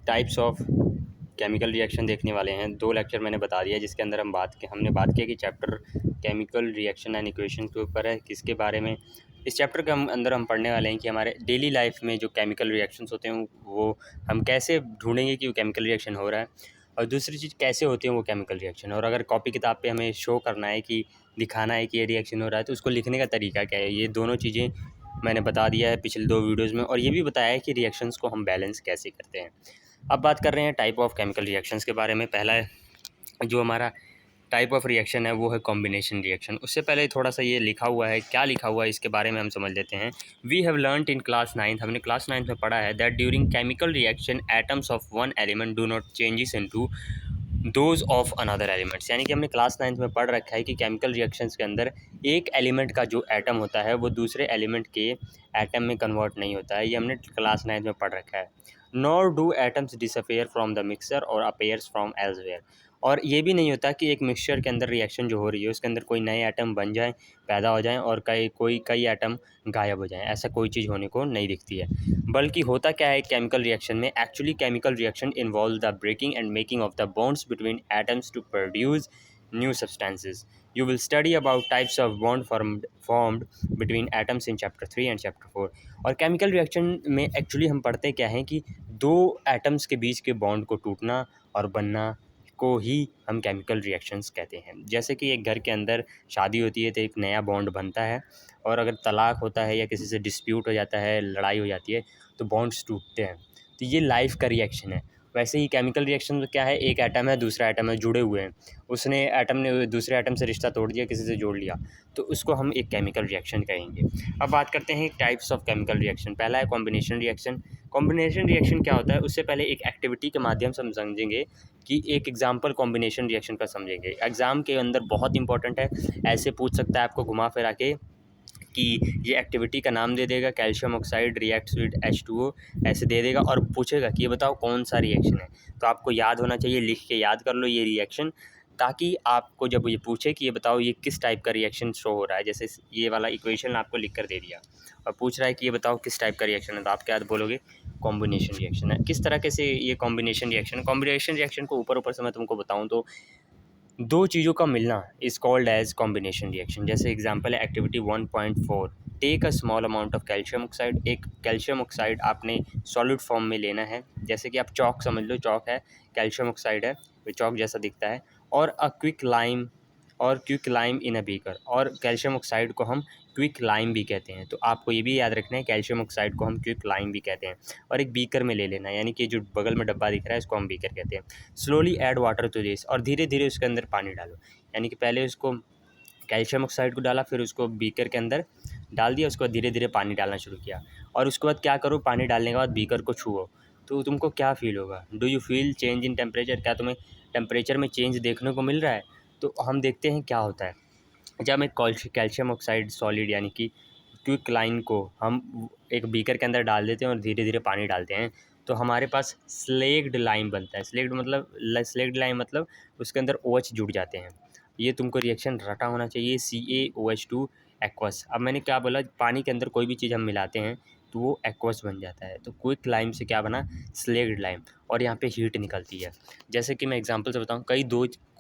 Types of chemical reaction देखने वाले हैं। 2 लेक्चर मैंने बता दिया जिसके अंदर हमने बात किया कि chapter chemical reaction and equation के ऊपर है। किसके बारे में? इस चैप्टर के अंदर हम पढ़ने वाले हैं कि हमारे डेली लाइफ में जो केमिकल रिएक्शंस होते हैं वो हम कैसे ढूंढेंगे कि वो केमिकल रिएक्शन हो रहा है, और दूसरी चीज़ कैसे होती है वो केमिकल रिएक्शन। और अगर कॉपी किताब पे हमें शो करना है कि दिखाना है कि ये रिएक्शन हो रहा है तो उसको लिखने का तरीका क्या है, ये दोनों चीज़ें मैंने बता दिया है पिछले 2 वीडियोज़ में, और ये भी बताया है कि रिएक्शंस को हम बैलेंस कैसे करते हैं। अब बात कर रहे हैं टाइप ऑफ केमिकल रिएक्शंस के बारे में। पहला जो हमारा टाइप ऑफ रिएक्शन है वो है कॉम्बिनेशन रिएक्शन। उससे पहले थोड़ा सा ये लिखा हुआ है, क्या लिखा हुआ है इसके बारे में हम समझ लेते हैं। We have learned in class 9, हमने क्लास 9 में पढ़ा है, that during chemical reaction atoms of one element do not changes into those of another elements. यानी कि हमने क्लास 9 में पढ़ रखा है कि केमिकल रिएक्शंस के अंदर एक एलिमेंट का जो एटम होता है वो दूसरे एलिमेंट के एटम में कन्वर्ट नहीं होता है। ये हमने क्लास 9 में पढ़ रखा है। Nor do atoms disappear from the mixer और अपेयर्स फ्रॉम एल्सवेयर। और ये भी नहीं होता कि एक मिक्सचर के अंदर रिएक्शन जो हो रही है उसके अंदर कोई नए एटम बन जाएं, पैदा हो जाएं, और कई एटम गायब हो जाएं। ऐसा कोई चीज़ होने को नहीं दिखती है। बल्कि होता क्या है केमिकल रिएक्शन में, actually chemical reaction involve the breaking and making of the bonds between atoms to produce new substances. You will study about types of bond formed between atoms in chapter 3 and chapter 4। और chemical reaction में actually हम पढ़ते क्या हैं कि दो atoms के बीच के बॉन्ड को टूटना और बनना को ही हम केमिकल रिएक्शंस कहते हैं। जैसे कि एक घर के अंदर शादी होती है तो एक नया बॉन्ड बनता है, और अगर तलाक होता है या किसी से डिस्प्यूट हो जाता है, लड़ाई हो जाती है, तो बॉन्ड्स टूटते हैं। तो ये लाइफ का रिएक्शन है। वैसे ही केमिकल रिएक्शन में क्या है, एक एटम है दूसरा एटम है जुड़े हुए हैं, उसने एटम ने दूसरे एटम से रिश्ता तोड़ दिया, किसी से जोड़ लिया, तो उसको हम एक केमिकल रिएक्शन कहेंगे। अब बात करते हैं टाइप्स ऑफ केमिकल रिएक्शन। पहला है कॉम्बिनेशन रिएक्शन। कॉम्बिनेशन रिएक्शन क्या होता है, उससे पहले एक एक्टिविटी के माध्यम से हम समझेंगे कि एक एग्जाम्पल कॉम्बिनेशन रिएक्शन का समझेंगे। एग्जाम के अंदर बहुत इंपॉर्टेंट है, ऐसे पूछ सकता है आपको घुमा फिरा के कि ये एक्टिविटी का नाम दे देगा, calcium oxide reacts with H2O, ऐसे दे देगा और पूछेगा कि ये बताओ कौन सा रिएक्शन है। तो आपको याद होना चाहिए, लिख के याद कर लो ये रिएक्शन, ताकि आपको जब ये पूछे कि ये बताओ ये किस टाइप का रिएक्शन शो हो रहा है, जैसे ये वाला इक्वेशन आपको लिख कर दे दिया और पूछ रहा है कि ये बताओ किस टाइप का रिएक्शन है, तो आप क्या बोलोगे, कॉम्बिनेशन रिएक्शन है। किस तरह के से ये कॉम्बिनेशन रिएक्शन को ऊपर से मैं तुमको बताऊँ तो दो चीज़ों का मिलना is called as combination reaction. जैसे एग्जांपल है activity 1.4, take a small amount of calcium oxide. एक कैल्शियम ऑक्साइड आपने सॉलिड फॉर्म में लेना है, जैसे कि आप चॉक समझ लो, चॉक है, कैल्शियम ऑक्साइड है, वो चॉक जैसा दिखता है, और quick lime in a beaker. और कैल्शियम ऑक्साइड को हम क्विक लाइम भी कहते हैं। तो आपको ये भी याद रखना है, कैल्शियम ऑक्साइड को हम क्विक लाइम भी कहते हैं। और एक बीकर में ले लेना है, यानी कि जो बगल में डब्बा दिख रहा है इसको हम बीकर कहते हैं। Slowly add water to this, और धीरे धीरे उसके अंदर पानी डालो। यानी कि पहले उसको कैल्शियम ऑक्साइड को डाला, फिर उसको बीकर के अंदर डाल दिया, उसके बाद धीरे धीरे पानी डालना शुरू किया। और उसके बाद क्या करो, पानी डालने के बाद बीकर को छुओ, तो तुमको क्या फील होगा? Do you feel change in temperature? क्या तुम्हें टेम्परेचर में चेंज देखने को मिल रहा है? तो हम देखते हैं क्या होता है जब हम एक कैल्शियम ऑक्साइड सॉलिड यानी कि क्विक लाइन को हम एक बीकर के अंदर डाल देते हैं और धीरे धीरे पानी डालते हैं, तो हमारे पास स्लेग्ड लाइम बनता है। स्लेग्ड लाइम मतलब उसके अंदर OH जुड़ जाते हैं। ये तुमको रिएक्शन रटा होना चाहिए, CaOH2 एक्वस। अब मैंने क्या बोला, पानी के अंदर कोई भी चीज़ हम मिलाते हैं तो वो एक्वस बन जाता है। तो क्विक लाइम से क्या बना, स्लेग्ड लाइम, और यहाँ पे हीट निकलती है। जैसे कि मैं एग्जांपल से बताऊँ,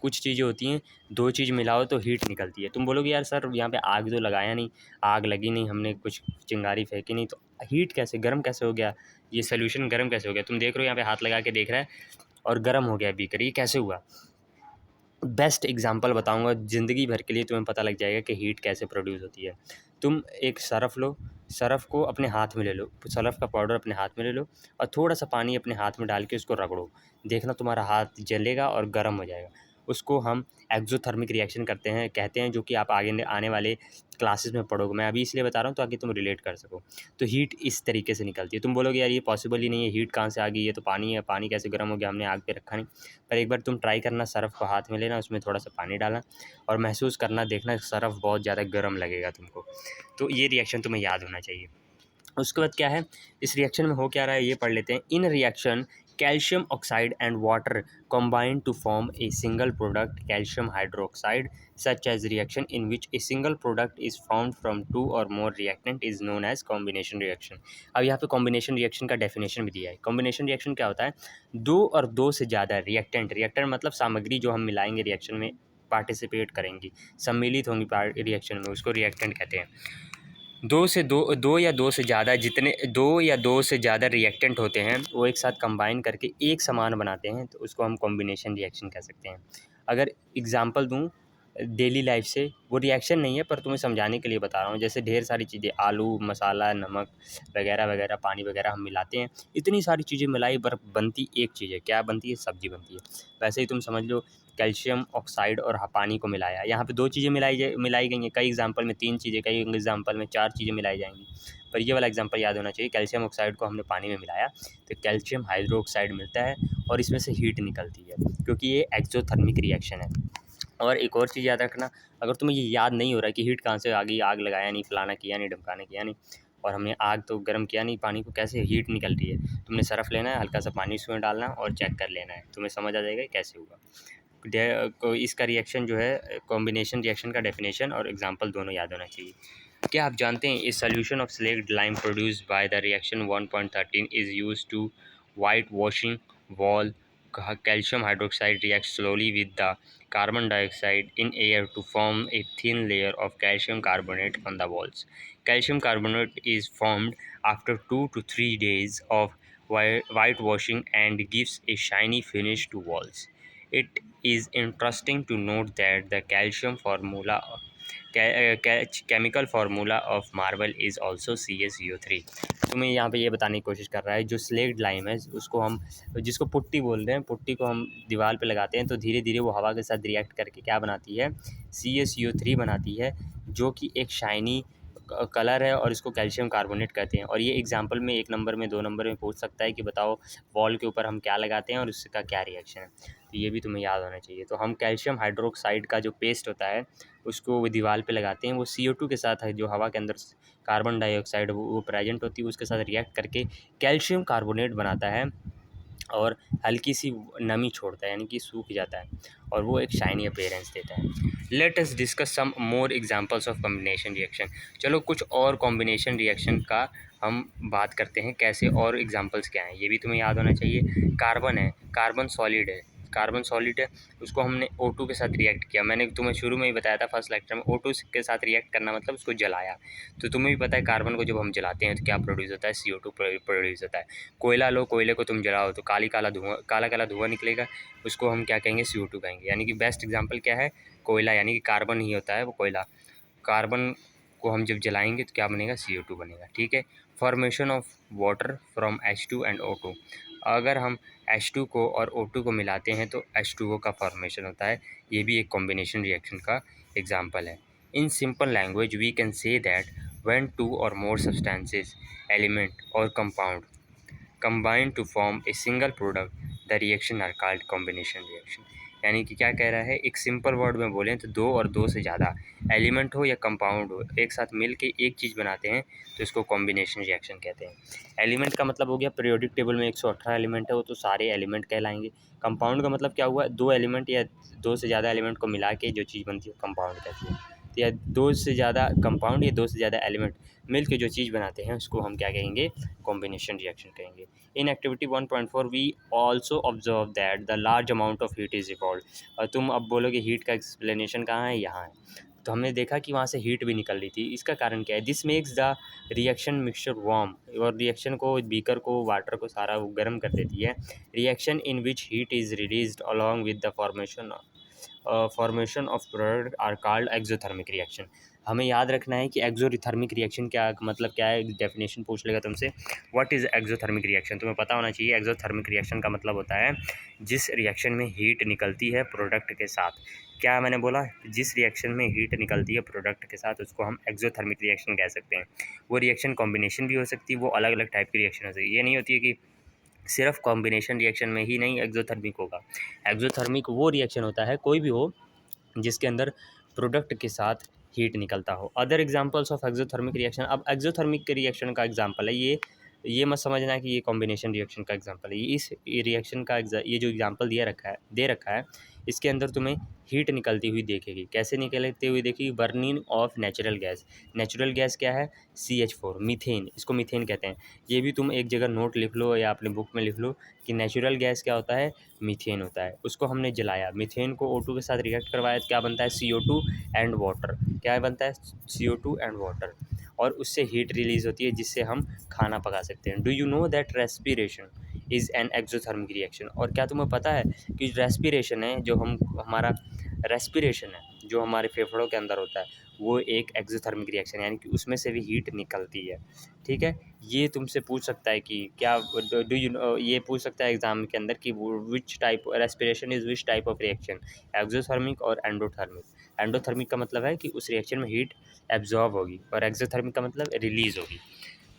कुछ चीज़ें होती हैं, दो चीज़ मिलाओ तो हीट निकलती है। तुम बोलोगे यार सर यहाँ पे आग तो लगाया नहीं, आग लगी नहीं, हमने कुछ चिंगारी फेंकी नहीं, तो हीट कैसे, गर्म कैसे हो गया, ये सोल्यूशन गर्म कैसे हो गया? तुम देख रहे हो यहाँ पे हाथ लगा के देख रहा है और गर्म हो गया बीकर, ये कैसे हुआ? बेस्ट एग्जांपल बताऊंगा, ज़िंदगी भर के लिए तुम्हें पता लग जाएगा कि हीट कैसे प्रोड्यूस होती है। तुम एक सरफ़ लो, सरफ़ को अपने हाथ में ले लो, सरफ़ का पाउडर अपने हाथ में ले लो और थोड़ा सा पानी अपने हाथ में डाल के उसको रगड़ो, देखना तुम्हारा हाथ जलेगा और गर्म हो जाएगा। उसको हम एक्ज़ोथर्मिक रिएक्शन कहते हैं, जो कि आप आगे आने वाले क्लासेस में पढ़ोगे। मैं अभी इसलिए बता रहा हूँ ताकि तुम रिलेट कर सको। तो हीट इस तरीके से निकलती है। तुम बोलोगे यार ये पॉसिबल ही नहीं है, हीट कहाँ से आ गई, ये तो पानी है, पानी कैसे गर्म हो गया, हमने आग पे रखा नहीं। पर एक बार तुम ट्राई करना, सरफ़ को हाथ में लेना, उसमें थोड़ा सा पानी डालना और महसूस करना, देखना सरफ़ बहुत ज़्यादा गर्म लगेगा तुमको। तो ये रिएक्शन तुम्हें याद होना चाहिए। उसके बाद क्या है, इस रिएक्शन में हो क्या रहा है ये पढ़ लेते हैं। इन reaction calcium oxide and water combine to form a single product, calcium hydroxide. Such as reaction in which a single product is formed from two or more reactant is known as combination reaction. अब यहाँ पे combination reaction का definition भी दिया है. combination reaction क्या होता है? दो और दो से ज़्यादा रिएक्टेंट मतलब सामग्री जो हम मिलाएंगे रिएक्शन में पार्टिसिपेट करेंगी, सम्मिलित होंगी रिएक्शन में, उसको रिएक्टेंट कहते हैं. दो या दो से ज़्यादा जितने दो या दो से ज़्यादा रिएक्टेंट होते हैं वो एक साथ कंबाइन करके एक सामान बनाते हैं, तो उसको हम कॉम्बिनेशन रिएक्शन कह सकते हैं. अगर एग्जांपल दूं डेली लाइफ से, वो रिएक्शन नहीं है पर तुम्हें समझाने के लिए बता रहा हूँ. जैसे ढेर सारी चीज़ें, आलू, मसाला, नमक वगैरह वगैरह, पानी वगैरह हम मिलाते हैं. इतनी सारी चीज़ें मिलाई पर बनती एक चीज़ है. क्या बनती है? सब्जी बनती है. वैसे ही तुम समझ लो कैल्शियम ऑक्साइड और पानी को मिलाया, यहाँ पे दो चीज़ें मिलाई गई हैं. कई एग्जांपल में तीन चीज़ें, कई एग्जांपल में चार चीज़ें मिलाई जाएंगी, पर ये वाला एग्जांपल याद होना चाहिए. कैल्शियम ऑक्साइड को हमने पानी में मिलाया तो कैल्शियम हाइड्रोक्साइड मिलता है और इसमें से हीट निकलती है, क्योंकि ये एक्सोथर्मिक रिएक्शन है. और एक और चीज़ याद रखना, अगर तुम्हें ये याद नहीं हो रहा है कि हीट कहाँ से आ गई, आग लगाया नहीं, फलाना किया नहीं, ढमकाना किया नहीं, और हमने आग तो गर्म किया नहीं, पानी को कैसे हीट निकल रही है, तुमने सरफ लेना है, हल्का सा पानी उसमें डालना और चेक कर लेना है, तुम्हें समझ आ जाएगा कैसे होगा. इसका रिएक्शन जो है कॉम्बिनेशन रिएक्शन का डेफिनेशन और एग्जांपल दोनों याद होना चाहिए. क्या आप जानते हैं इस solution of slaked lime produced by the reaction 1.13 is used to white washing wall. Calcium hydroxide reacts slowly with the carbon dioxide in air to form a thin layer of calcium carbonate on the walls. Calcium carbonate is formed after 2 to 3 days of whitewashing and gives a shiny finish to walls. It is interesting to note that the chemical formula of marble is also CaCO3. तुम्हें यहाँ पे ये बताने की कोशिश कर रहा है, जो स्लेक्ड लाइम है उसको हम, जिसको पुट्टी बोल रहे हैं, पुट्टी को हम दीवार पे लगाते हैं तो धीरे धीरे वो हवा के साथ रिएक्ट करके क्या बनाती है? CaCO3 बनाती है, जो कि एक शाइनी कलर है और इसको कैल्शियम कार्बोनेट कहते हैं. और ये एग्जांपल में 1 नंबर में 2 नंबर में पूछ सकता है कि बताओ वॉल के ऊपर हम क्या लगाते हैं और उसका क्या रिएक्शन है, तो ये भी तुम्हें याद होना चाहिए. तो हम कैल्शियम हाइड्रोक्साइड का जो पेस्ट होता है उसको वो दीवार पे लगाते हैं, वो CO2 के साथ है, जो हवा के अंदर कार्बन डाइऑक्साइड वो प्रेजेंट होती है, उसके साथ रिएक्ट करके कैल्शियम कार्बोनेट बनाता है और हल्की सी नमी छोड़ता है, यानी कि सूख जाता है, और वो एक शाइनी अपीयरेंस देता है. Let us discuss some more examples of combination reaction. चलो कुछ और कॉम्बिनेशन रिएक्शन का हम बात करते हैं, कैसे और एग्जांपल्स क्या हैं, ये भी तुम्हें याद होना चाहिए. कार्बन है, कार्बन सॉलिड है, उसको हमने O2 के साथ रिएक्ट किया. मैंने तुम्हें शुरू में ही बताया था फर्स्ट लेक्चर में, O2 के साथ रिएक्ट करना मतलब उसको जलाया. तो तुम्हें भी पता है कार्बन को जब हम जलाते हैं तो क्या प्रोड्यूस होता है? CO2 प्रोड्यूस होता है. कोयला लो, कोयले को तुम जलाओ तो काला धुआं निकलेगा, उसको हम क्या कहेंगे? CO2 कहेंगे. यानी कि बेस्ट एग्जांपल क्या है? कोयला, यानी कि कार्बन ही होता है वो कोयला. कार्बन को हम जब जलाएंगे तो क्या बनेगा? CO2 बनेगा. ठीक है. Formation of water from H2 and O2. अगर हम H2 को और O2 को मिलाते हैं तो H2O का फॉर्मेशन होता है. ये भी एक कॉम्बिनेशन रिएक्शन का एग्जांपल है. In simple language we can say that when two or more substances, element और compound combine to form a single product, the reaction are called combination reaction. यानी कि क्या कह रहा है, एक सिंपल वर्ड में बोलें तो दो और दो से ज़्यादा एलिमेंट हो या कंपाउंड हो, एक साथ मिल के एक चीज़ बनाते हैं तो इसको कॉम्बिनेशन रिएक्शन कहते हैं. एलिमेंट का मतलब हो गया पीरियोडिक टेबल में 118 एलिमेंट है वो तो सारे एलिमेंट कहलाएंगे. कंपाउंड का मतलब क्या हुआ? दो एलिमेंट या दो से ज़्यादा एलिमेंट को मिला के जो चीज़ बनती है कंपाउंड कहती है. तो या दो से ज़्यादा कंपाउंड या दो से ज़्यादा एलिमेंट मिल के जो चीज़ बनाते हैं उसको हम क्या कहेंगे? कॉम्बिनेशन रिएक्शन कहेंगे. In activity 1.4 we also observe that the large amount of heat is evolved. और तुम अब बोलोगे हीट का एक्सप्लेनेशन कहाँ है? यहाँ है. तो हमने देखा कि वहाँ से हीट भी निकल रही थी. इसका कारण क्या है? This makes the reaction mixture warm. और रिएक्शन को, बीकर को, वाटर को सारा वो गर्म कर देती है. Reaction in which heat is released along with the formation of product are called exothermic reaction. हमें याद रखना है कि एक्सोथर्मिक रिएक्शन क्या मतलब क्या है. डेफिनेशन पूछ लेगा तुमसे, व्हाट इज़ एक्सोथर्मिक रिएक्शन, तुम्हें पता होना चाहिए. एक्सोथर्मिक रिएक्शन का मतलब होता है जिस रिएक्शन में हीट निकलती है प्रोडक्ट के साथ. क्या मैंने बोला? जिस रिएक्शन में हीट निकलती है प्रोडक्ट के साथ उसको हम एक्सोथर्मिक रिएक्शन कह सकते हैं. वो रिएक्शन कॉम्बिनेशन भी हो सकती है, वो अलग अलग टाइप की रिएक्शन हो सकती है. ये नहीं होती है कि सिर्फ कॉम्बिनेशन रिएक्शन में ही नहीं एक्सोथर्मिक होगा. एक्सोथर्मिक वो रिएक्शन होता है, कोई भी हो, जिसके अंदर प्रोडक्ट के साथ हीट निकलता हो. Other examples of exothermic reaction. अब एक्सोथर्मिक रिएक्शन का एग्जांपल है ये ये मत समझना कि ये कॉम्बिनेशन रिएक्शन का एग्जांपल है। इस रिएक्शन का ये जो एग्जांपल दे रखा है इसके अंदर तुम्हें हीट निकलती हुई देखेगी। कैसे निकलती हुई देखेगी? Burning of natural gas. Natural gas क्या है? CH4, मीथेन, इसको मीथेन कहते हैं। ये भी तुम एक जगह नोट लिख लो या अपने बुक में लिख लो कि नेचुरल गैस क्या होता है? मीथेन होता है। उसको हमने जलाया, मीथेन को O2 के साथ रिएक्ट करवाया तो क्या बनता है? CO2 and water. क्या बनता है? CO2 and water. और उससे हीट रिलीज होती है जिससे हम खाना पका सकते हैं। Do you know that respiration is an exothermic reaction? और क्या तुम्हें पता है कि रेस्पिरेशन है जो हमारा रेस्पिरेशन है जो हमारे फेफड़ों के अंदर होता है वो एक एक्सोथर्मिक रिएक्शन है, यानी कि उसमें से भी हीट निकलती है। ठीक है, ये तुमसे पूछ सकता है कि क्या डू यू ये पूछ सकता है एग्जाम के अंदर कि which type respiration is which type of reaction, exothermic और एंडोथर्मिक। एंडोथर्मिक का मतलब है कि उस रिएक्शन में हीट एब्जॉर्ब होगी और एक्सोथर्मिक का मतलब रिलीज होगी।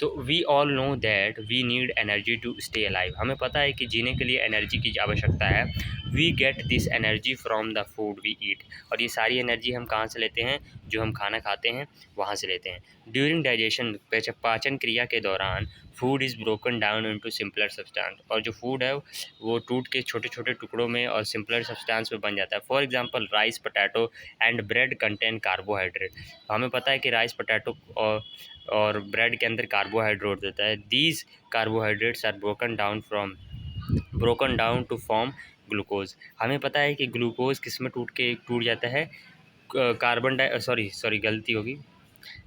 तो we all know that we need energy to stay alive. हमें पता है कि जीने के लिए एनर्जी की आवश्यकता है। We get this energy from the food we eat. और ये सारी एनर्जी हम कहाँ से लेते हैं? जो हम खाना खाते हैं वहाँ से लेते हैं। ड्यूरिंग डाइजेशन, पाचन क्रिया के दौरान food is broken down into simpler substance. और जो फूड है वो टूट के छोटे छोटे टुकड़ों में और सिंपलर सब्सटेंस में बन जाता है। For example rice, potato and bread contain carbohydrate. हमें पता है कि राइस, पोटैटो और ब्रेड के अंदर कार्बोहाइड्रेट होता है। These carbohydrates are broken down to form glucose. हमें पता है कि ग्लूकोज किस में टूट जाता है? गलती होगी।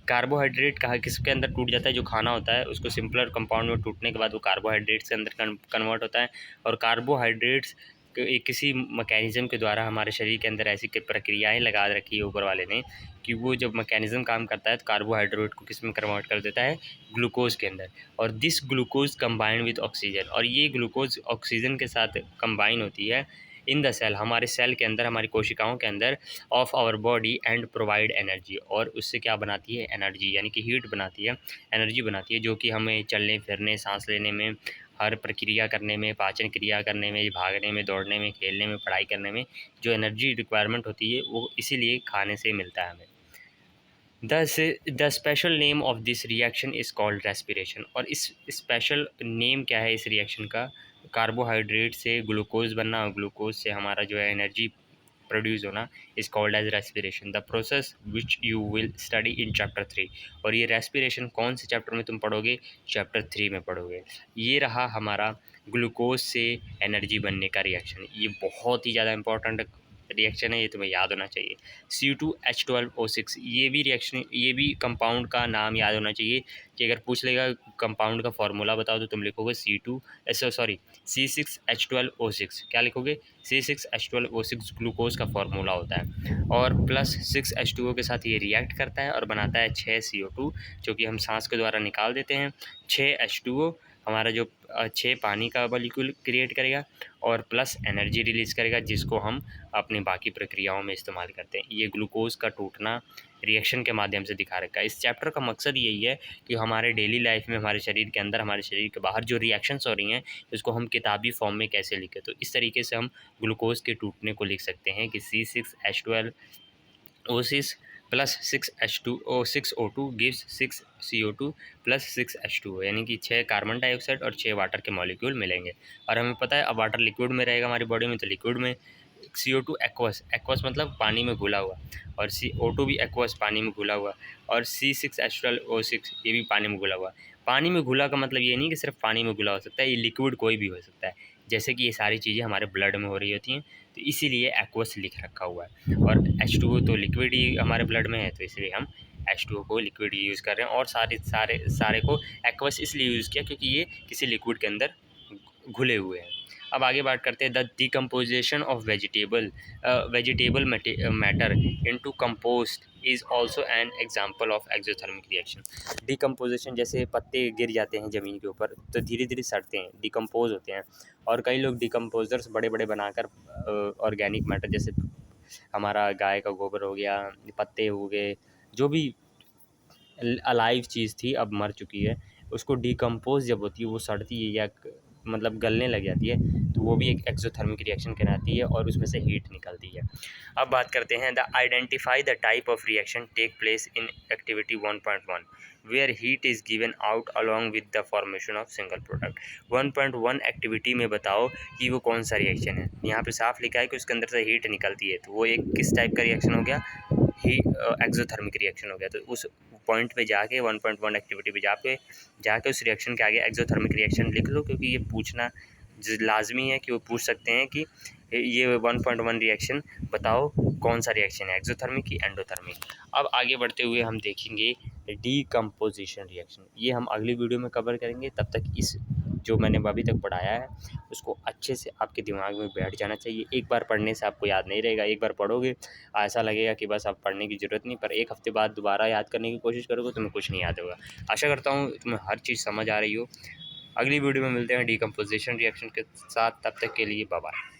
कार्बोहाइड्रेट कहाँ किसके अंदर टूट जाता है? जो खाना होता है उसको सिंपलर कंपाउंड में टूटने के बाद वो कार्बोहाइड्रेट्स के अंदर कन्वर्ट होता है। और कार्बोहाइड्रेट्स किसी मैकेनिज़्म के द्वारा हमारे शरीर के अंदर ऐसी प्रक्रियाएं लगा रखी है ऊपर वाले ने कि वो जब मैकेनिज़्म काम करता है तो कार्बोहाइड्रेट को किस में कन्वर्ट कर देता है? ग्लूकोज के अंदर। और this glucose combine with oxygen, और ये ग्लूकोज ऑक्सीजन के साथ कंबाइन होती है इन द सेल, हमारे सेल के अंदर, हमारी कोशिकाओं के अंदर, of our body and provide energy. और उससे क्या बनाती है? एनर्जी, यानी कि हीट बनाती है, एनर्जी बनाती है, जो कि हमें चलने फिरने, सांस लेने में, हर प्रक्रिया करने में, पाचन क्रिया करने में, भागने में, दौड़ने में, खेलने में, पढ़ाई करने में जो एनर्जी रिक्वायरमेंट होती है वो इसीलिए खाने से मिलता है हमें। The special name of this reaction is called respiration. और इस स्पेशल नेम क्या है इस रिएक्शन का? कार्बोहाइड्रेट से ग्लूकोज बनना और ग्लूकोज से हमारा जो है एनर्जी प्रोड्यूस होना is called as respiration. The process which you will study in chapter 3। और ये रेस्पिरेशन कौन से चैप्टर में तुम पढ़ोगे? चैप्टर 3 में पढ़ोगे। ये रहा हमारा ग्लूकोज से एनर्जी बनने का रिएक्शन। ये बहुत ही ज़्यादा इंपॉर्टेंट रिएक्शन है, ये तुम्हें याद होना चाहिए। C2H12O6, ये भी रिएक्शन, ये भी कंपाउंड का नाम याद होना चाहिए कि अगर पूछ लेगा कंपाउंड का फार्मूला बताओ तो तुम लिखोगे C6H12O6। क्या लिखोगे? C6H12O6 ग्लूकोज का फार्मूला होता है। और प्लस 6H2O के साथ ये रिएक्ट करता है और बनाता है 6CO2 जो कि हम सांस के द्वारा निकाल देते हैं। 6H2O हमारा जो 6 पानी का मॉलिक्यूल क्रिएट करेगा और प्लस एनर्जी रिलीज़ करेगा जिसको हम अपनी बाकी प्रक्रियाओं में इस्तेमाल करते हैं। ये ग्लूकोज का टूटना रिएक्शन के माध्यम से दिखा रखा है। इस चैप्टर का मकसद यही है कि हमारे डेली लाइफ में, हमारे शरीर के अंदर, हमारे शरीर के बाहर जो रिएक्शंस हो रही हैं उसको हम किताबी फॉर्म में कैसे लिखें। तो इस तरीके से हम ग्लूकोज के टूटने को लिख सकते हैं कि C6H12O6 plus 6H2O6O2 gives 6CO2 plus 6H2O, यानी कि 6 कार्बन डाइऑक्साइड और 6 वाटर के मॉलिक्यूल मिलेंगे। और हमें पता है अब वाटर लिक्विड में रहेगा हमारी बॉडी में, तो लिक्विड में CO2 एक्वस, एक्वस मतलब पानी में घुला हुआ, और CO2 भी एक्वस पानी में घुला हुआ, और C6H12O6 ये भी पानी में घुला हुआ। पानी में घुला का मतलब ये नहीं कि सिर्फ पानी में घुला हो सकता है, ये लिक्विड कोई भी हो सकता है। जैसे कि ये सारी चीज़ें हमारे ब्लड में हो रही होती हैं तो इसीलिए एक्वस लिख रखा हुआ है। और H2O तो लिक्विड ही हमारे ब्लड में है तो इसलिए हम H2O को लिक्विड ही यूज़ कर रहे हैं। और सारे को एक्वस इसलिए यूज़ किया क्योंकि ये किसी लिक्विड के अंदर घुले हुए हैं। अब आगे बात करते हैं the decomposition of vegetable matter into compost is also an example of exothermic reaction. Decomposition, जैसे पत्ते गिर जाते हैं ज़मीन के ऊपर तो धीरे धीरे सड़ते हैं, डिकम्पोज होते हैं। और कई लोग डिकम्पोजर्स बड़े बड़े बनाकर ऑर्गेनिक मैटर, जैसे हमारा गाय का गोबर हो गया, पत्ते हो गए, जो भी अलाइव चीज़ थी अब मर चुकी है, उसको डिकम्पोज जब होती है, वो सड़ती है या मतलब गलने लग जाती है तो वो भी एक एक्सोथर्मिक रिएक्शन कहलाती है और उसमें से हीट निकलती है। अब बात करते हैं the identify the type of reaction take place in activity 1.1। Where heat is given out along with the formation of single product. 1.1 activity में बताओ कि वो कौन सा रिएक्शन है। यहाँ पे साफ लिखा है कि उसके अंदर से हीट निकलती है, तो वो एक किस टाइप का रिएक्शन हो गया, एक्सोथर्मिक रिएक्शन हो गया। तो उस पॉइंट पे जाके 1.1 एक्टिविटी पे जाके उस रिएक्शन के आगे एक्सोथर्मिक रिएक्शन लिख लो, क्योंकि ये पूछना लाजमी है कि वो पूछ सकते हैं कि ये 1.1 रिएक्शन बताओ कौन सा रिएक्शन है, एक्सोथर्मिक की एंडोथर्मिक। अब आगे बढ़ते हुए हम देखेंगे डीकम्पोजिशन रिएक्शन। ये हम अगली वीडियो में कवर करेंगे। तब तक इस जो मैंने अभी तक पढ़ाया है उसको अच्छे से आपके दिमाग में बैठ जाना चाहिए। एक बार पढ़ने से आपको याद नहीं रहेगा, एक बार पढ़ोगे ऐसा लगेगा कि बस अब पढ़ने की ज़रूरत नहीं, पर एक हफ्ते बाद दोबारा याद करने की कोशिश करोगे तुम्हें कुछ नहीं याद होगा। आशा करता हूँ तुम्हें हर चीज़ समझ आ रही हो। अगली वीडियो में मिलते हैं डीकम्पोजिशन रिएक्शन के साथ, तब तक के लिए बाय बाय।